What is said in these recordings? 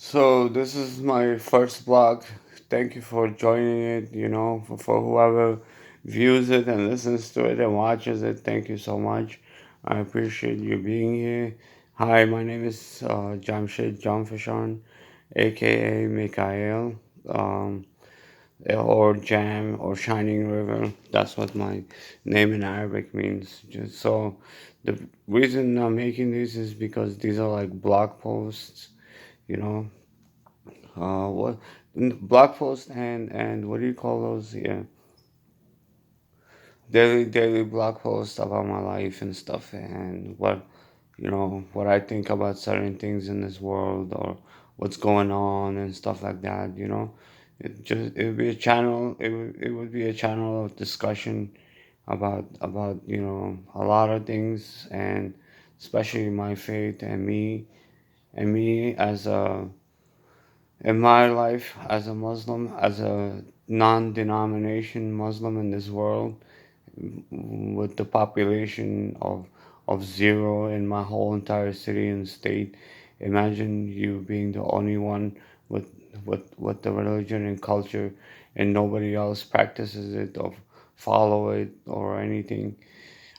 So this is my first blog. Thank you for joining it. For whoever views it and listens to it and watches it, thank you so much. I appreciate you being here. Hi, my name is Jamshid Jamfishan, aka Mikhail, um, or Jam or Shining River. That's what my name in Arabic means. So the reason I'm making these is because these are like blog posts. You know, what blog post and what do you call those? Yeah, daily blog posts about my life and stuff and what I think about certain things in this world or what's going on and stuff like that. It would be a channel. It would be a channel of discussion about a lot of things, and especially my faith and me as a in my life as a Muslim, as a non-denomination Muslim in this world, with the population of zero in my whole entire city and state. Imagine you being the only one with with the religion and culture, and nobody else practices it or follow it or anything.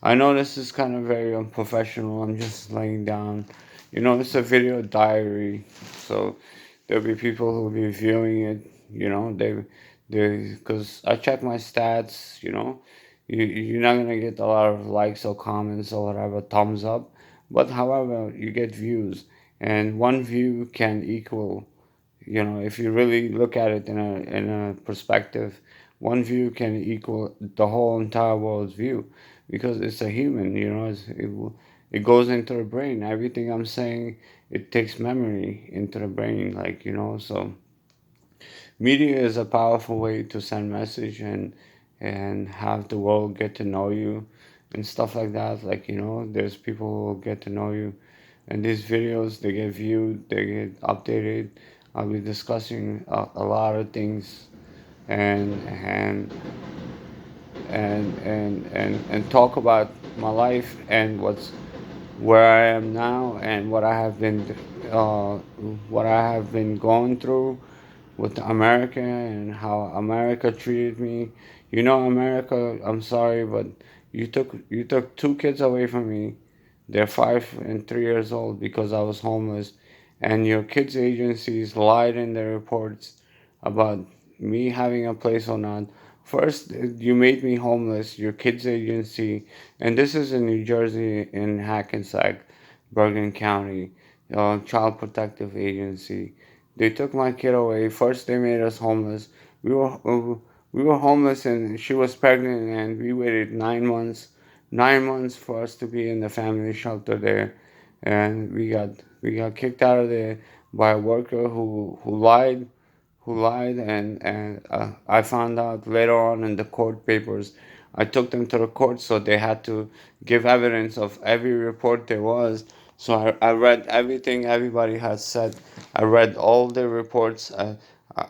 I know this is kind of very unprofessional. I'm just laying down. It's a video diary, so there'll be people who'll be viewing it. Because I check my stats. You're not gonna get a lot of likes or comments or whatever, thumbs up, but however, you get views, and one view can equal. If you really look at it in a perspective, one view can equal the whole entire world's view because it's a human. It goes into the brain. Everything I'm saying, it takes memory into the brain, so media is a powerful way to send message and have the world get to know you and stuff like that. There's people who get to know you, and these videos, they get viewed, they get updated. I'll be discussing a lot of things, and and and talk about my life and where I am now and uh, what I have been going through with America and how America treated me. America, I'm sorry, but you took two kids away from me. They're 5 and 3 years old because I was homeless, and your kids agencies lied in their reports about me having a place or not. First, you made me homeless, your kids agency, and this is in New Jersey in Hackensack, Bergen County, Child Protective Agency. They took my kid away. First, they made us homeless. We were uh, we were homeless, and she was pregnant, and we waited 9 months for us to be in the family shelter there, and we got kicked out of there by a worker who lied, and I found out later on in the court papers. I took them to the court, so they had to give evidence of every report there was. So I read everything everybody has said. I read all the reports.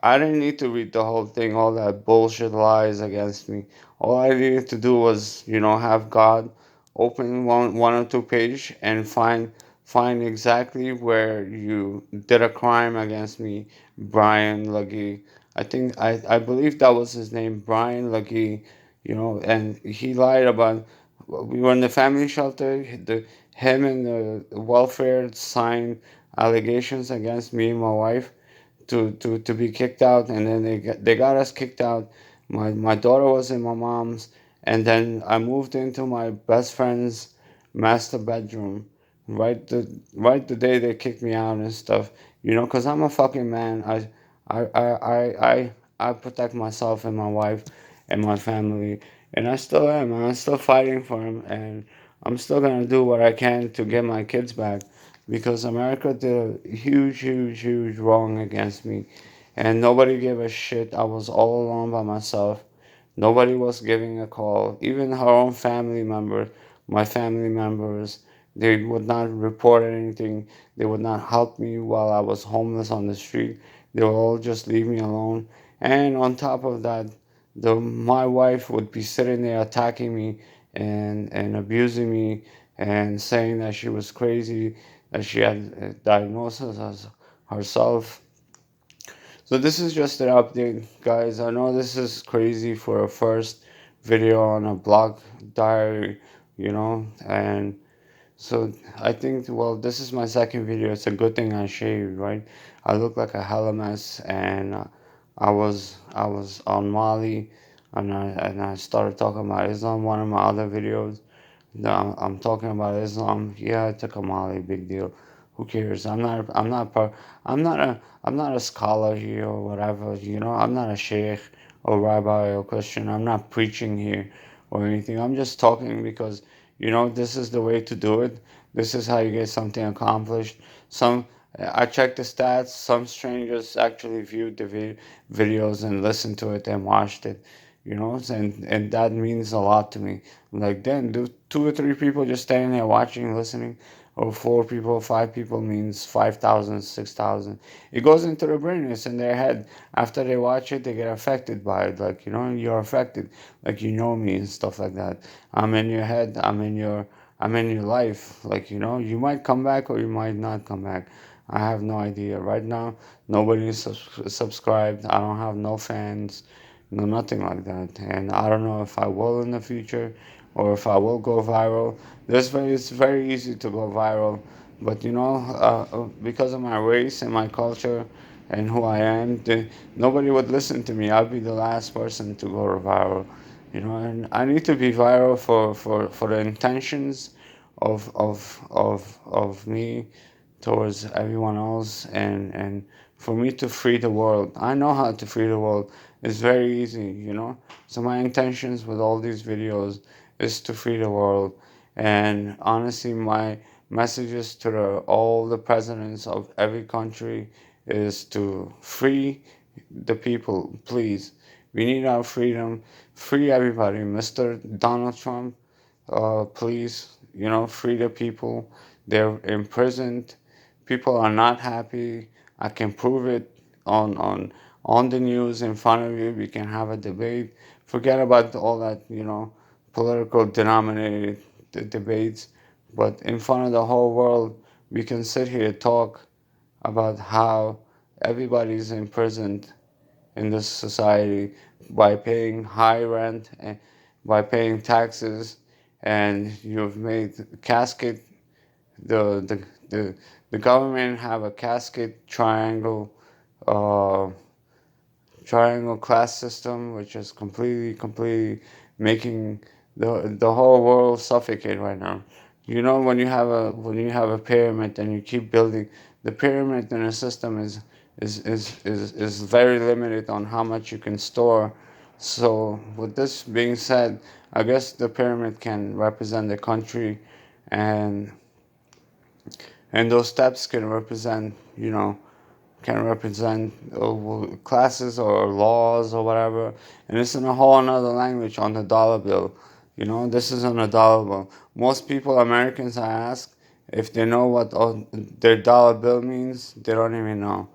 I didn't need to read the whole thing, all that bullshit lies against me. All I needed to do was, have God open one or two page and find exactly where you did a crime against me, Brian Legee. I believe that was his name, Brian Legee. And he lied about. We were in the family shelter. Him and the welfare signed allegations against me and my wife to be kicked out, and then they got us kicked out. My daughter was in my mom's, and then I moved into my best friend's master bedroom right the day they kicked me out and stuff. Cause I'm a fucking man. I protect myself and my wife and my family, and I still am. I'm still fighting for him, and I'm still gonna do what I can to get my kids back because America did a huge, huge, huge wrong against me, and nobody gave a shit. I was all alone by myself. Nobody was giving a call. Even her own family members, my family members, they would not report anything. They would not help me while I was homeless on the street. They would all just leave me alone. And on top of that, my wife would be sitting there attacking me and abusing me and saying that she was crazy, that she had a diagnosis herself. So this is just an update, guys. I know this is crazy for a first video on a blog diary, and so I think, well, this is my second video. It's a good thing I shaved, right? I look like a hella mess, and I was on Mali, and I started talking about Islam. One of my other videos, I'm talking about Islam. Yeah, I took a Mali, big deal. Who cares? I'm not a scholar here or whatever. I'm not a sheikh or rabbi or Christian. I'm not preaching here or anything. I'm just talking because this is the way to do it. This is how you get something accomplished. Some I checked the stats. Some strangers actually viewed the videos and listened to it and watched it. And that means a lot to me. Like, then do two or three people just standing there watching, listening, or four people, five people means 5,000, 6,000. It goes into the brain, it's in their head. After they watch it, they get affected by it. Like, you're affected. Like, me and stuff like that. I'm in your head, I'm in your life. Like, you might come back or you might not come back. I have no idea. Right now, nobody is subscribed. I don't have no fans, no nothing like that. And I don't know if I will in the future or if I will go viral. It's very easy to go viral, but because of my race and my culture and who I am, nobody would listen to me. I'll be the last person to go viral. And I need to be viral for the intentions of me towards everyone else, and for me to free the world. I know how to free the world. It's very easy. So my intentions with all these videos is to free the world. And honestly, my messages to all the presidents of every country is to free the people, please. We need our freedom. Free everybody. Mr. Donald Trump, please, free the people. They're imprisoned. People are not happy. I can prove it on the news in front of you. We can have a debate. Forget about all that, political denominated debates. But in front of the whole world, we can sit here and talk about how everybody's imprisoned in this society by paying high rent and by paying taxes, and you've made casket the the the, the government have a casket uh, triangle class system, which is completely making the whole world suffocate right now. When you have a pyramid and you keep building, the pyramid in a system is very limited on how much you can store. So with this being said, I guess the pyramid can represent the country, and those steps can represent classes or laws or whatever, and it's in a whole another language on the dollar bill. This is on a dollar bill. Most people, Americans, I ask if they know what their dollar bill means. They don't even know.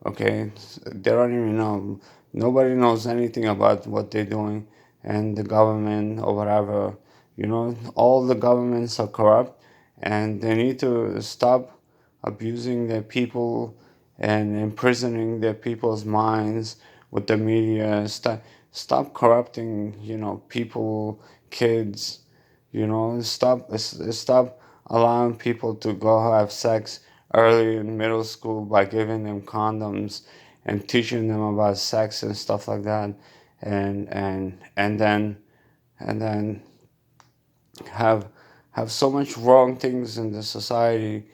Okay, they don't even know. Nobody knows anything about what they're doing, and the government or whatever. All the governments are corrupt, and they need to stop abusing their people and imprisoning their people's minds with the media. Stop corrupting, people, kids. Stop allowing people to go have sex early in middle school by giving them condoms and teaching them about sex and stuff like that, and then have have so much wrong things in the society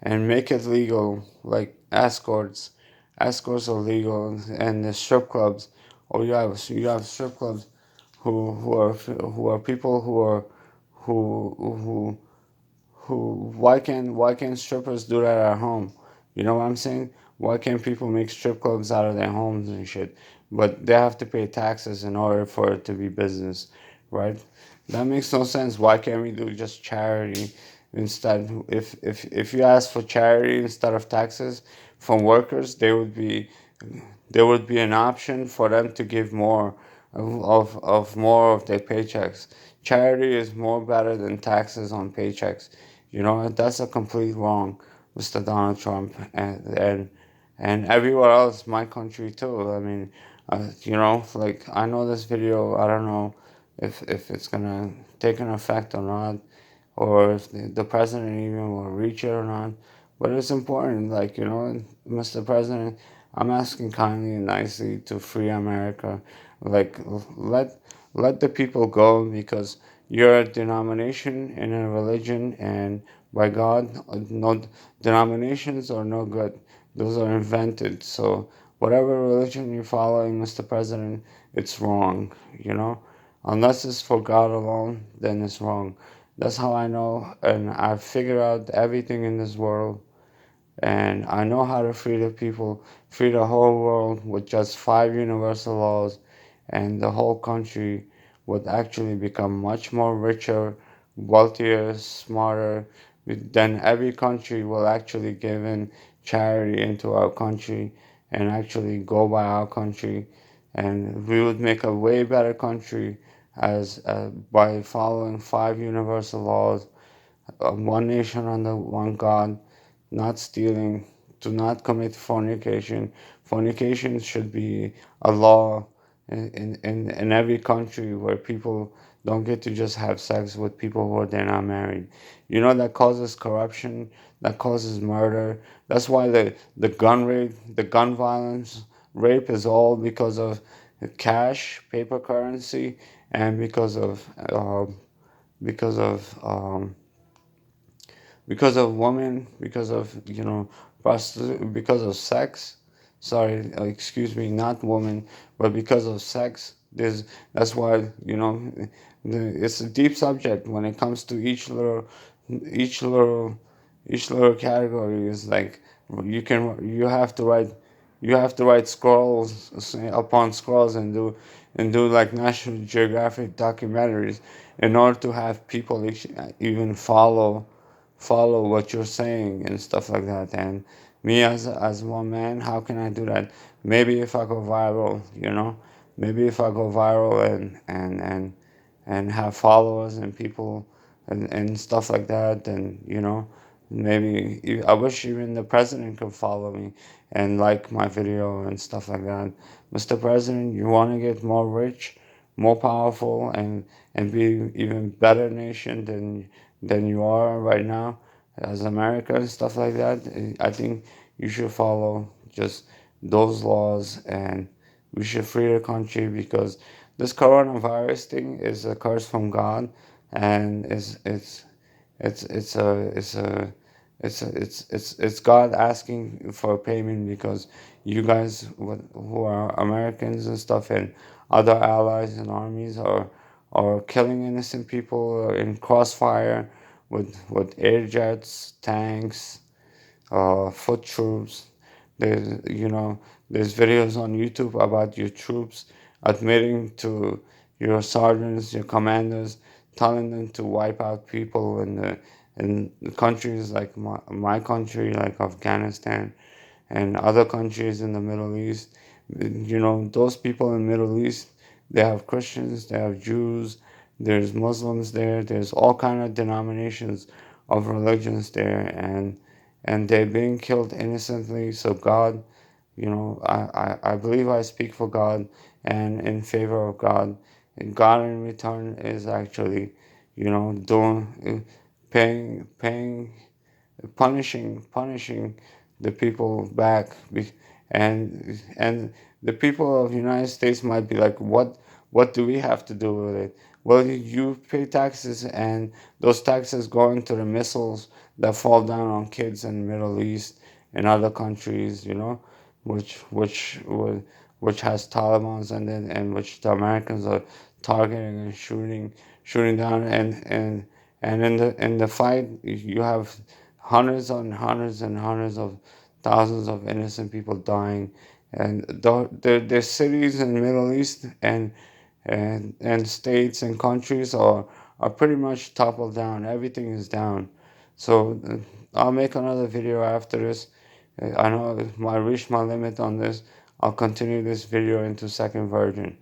and make it legal, like escorts are legal, and the strip clubs. Or you have strip clubs who are people who why can't strippers do that at home? You know what I'm saying? Why can't people make strip clubs out of their homes and shit? But they have to pay taxes in order for it to be business, right? That makes no sense. Why can't we do just charity instead? If you ask for charity instead of taxes from workers, there would be an option for them to give more of more of their paychecks. Charity is more better than taxes on paychecks. That's a complete wrong, Mr. Donald Trump, and and everywhere else, my country too. I mean, like I know this video. I don't know if it's gonna take an effect or not, or if the president even will reach it or not. But it's important, like, Mr. President, I'm asking kindly and nicely to free America. Like, let the people go, because you're a denomination in a religion, and by God, no denominations are no good. Those are invented. So whatever religion you're following, Mr. President, it's wrong. Unless it's for God alone, then it's wrong. That's how I know, and I've figured out everything in this world, and I know how to free the people, free the whole world with just five universal laws, and the whole country would actually become much more richer, wealthier, smarter. Then every country will actually give in charity into our country and actually go by our country, and we would make a way better country as by following five universal laws, one nation under one God, not stealing, do not commit fornication. Fornication should be a law in every country, where people don't get to just have sex with people who are they're not married. That causes corruption, that causes murder. That's why the gun rape, the gun violence, rape is all because of cash, paper currency, and because of because of women, because of because of sex. Sorry, excuse me, not women, but because of sex. That's why it's a deep subject when it comes to each little each little category is like you have to write scrolls upon scrolls and do like National Geographic documentaries in order to have people even follow what you're saying and stuff like that. And me as one man, how can I do that? Maybe if I go viral, maybe if I go viral and have followers and people and stuff like that, then maybe I wish even the president could follow me and like my video and stuff like that. Mr. President, you want to get more rich, more powerful, and be even better nation than you are right now as America and stuff like that. I think you should follow just those laws, and we should free the country, because this coronavirus thing is a curse from God, and it's God asking for payment, because you guys who are Americans and stuff, and other allies and armies are killing innocent people in crossfire with air jets, tanks, foot troops. There's there's videos on YouTube about your troops admitting to your sergeants, your commanders, telling them to wipe out people in countries like my country, like Afghanistan, and other countries in the Middle East. Those people in the Middle East, they have Christians, they have Jews, there's Muslims there, there's all kind of denominations of religions there, and they're being killed innocently. So God, I believe I speak for God and in favor of God. And God in return is actually, doing, paying, punishing the people back. And the people of the United States might be like, what do we have to do with it? Well, you pay taxes, and those taxes go into the missiles that fall down on kids in the Middle East and other countries, which has Taliban's in it, and which the Americans are targeting and shooting down, and in the fight you have hundreds and hundreds and hundreds of thousands of innocent people dying, and the cities in the Middle East and states and countries are pretty much toppled down. Everything is down. So I'll make another video after this. I know I reached my limit on this. I'll continue this video into second version.